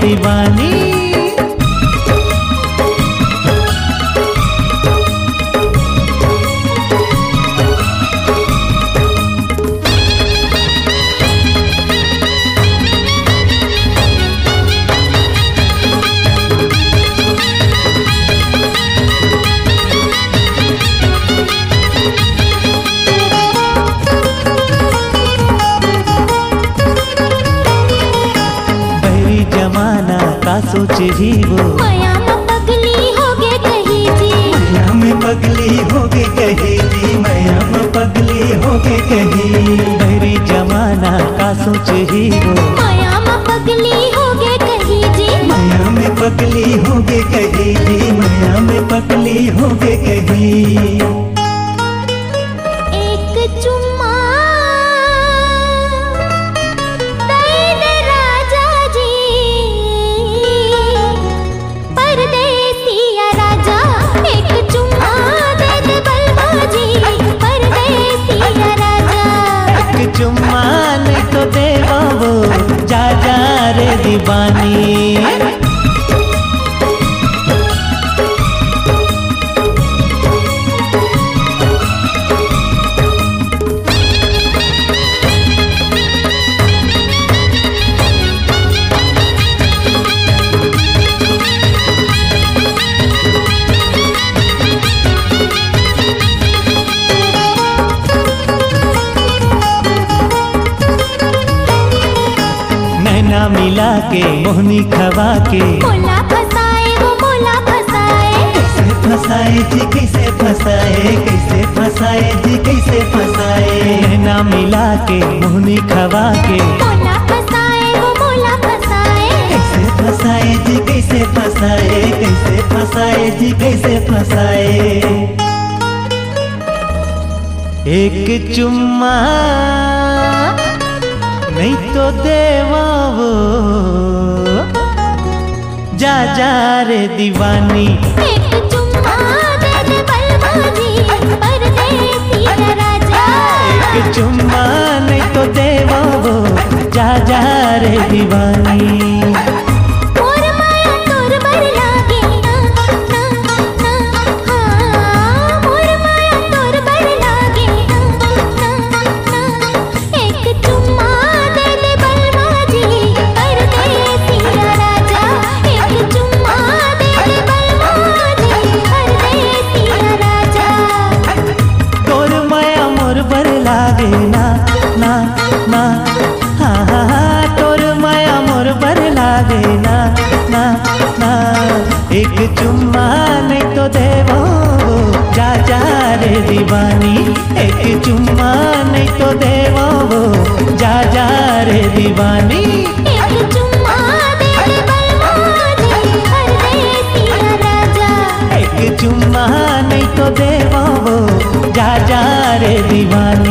दीवानी। जमाना का सोच ही वो माया में पगली होगे कहीं जी, माया में पगली होगे कहीं जी, माया में पगली होगे कहीं। बहरी जमाना का सोच ही वो माया में पगली होगे कहीं जी, माया में पगली होगे कहीं जी, माया में पगली होगे कहीं। एक चुम्मा दे दे राजा जी, परदेसिया राजा। एक चुम्मा दे दे बलवा जी, परदेसिया राजा। एक चुम्मा नहीं तो देवा वो, जा जा रे दीवानी। नैना मिला के मोहनी खवा के मोला फसाए वो मोला फसाए, कैसे फसाए जी कैसे फसाए, कैसे फसाए जी कैसे फसाए। नैना मिला के मोहनी खवा के मोला फसाए वो मोला फसाए, कैसे फसाए जी कैसे फसाए, कैसे फसाए जी कैसे फसाए। एक चुम्मा नहीं तो देवा वो, जा जा रे दीवानी। एक चुम्मा दे दे बलवा जी, परदेसिया राजा। एक चुम्मा नहीं तो देवा वो, जा जा रे दीवानी। मोर माया तोर बर लागे ना ना ना, हाँ मोर माया तोर बर लागे ना ना ना। एक चुम्मा दे दे बलवा जी, परदेसिया राजा। एक चुम्मा दे दे बलवा जी, परदेसिया राजा। तोर माया मोर बर लागे ना ना ना, हाँ हाँ हाँ तोर माया मोर बर लागे ना ना ना। एक चुम्मा नहीं तो देवा वो, जा जा रे दीवानी। एक चुम्मा नहीं तो देवा वो, जा जा रे दीवानी। एक चुम्मा दे दे बलवा जी, परदेसिया राजा। एक चुम्मा नहीं तो देवा वो, जा जा रे दीवानी।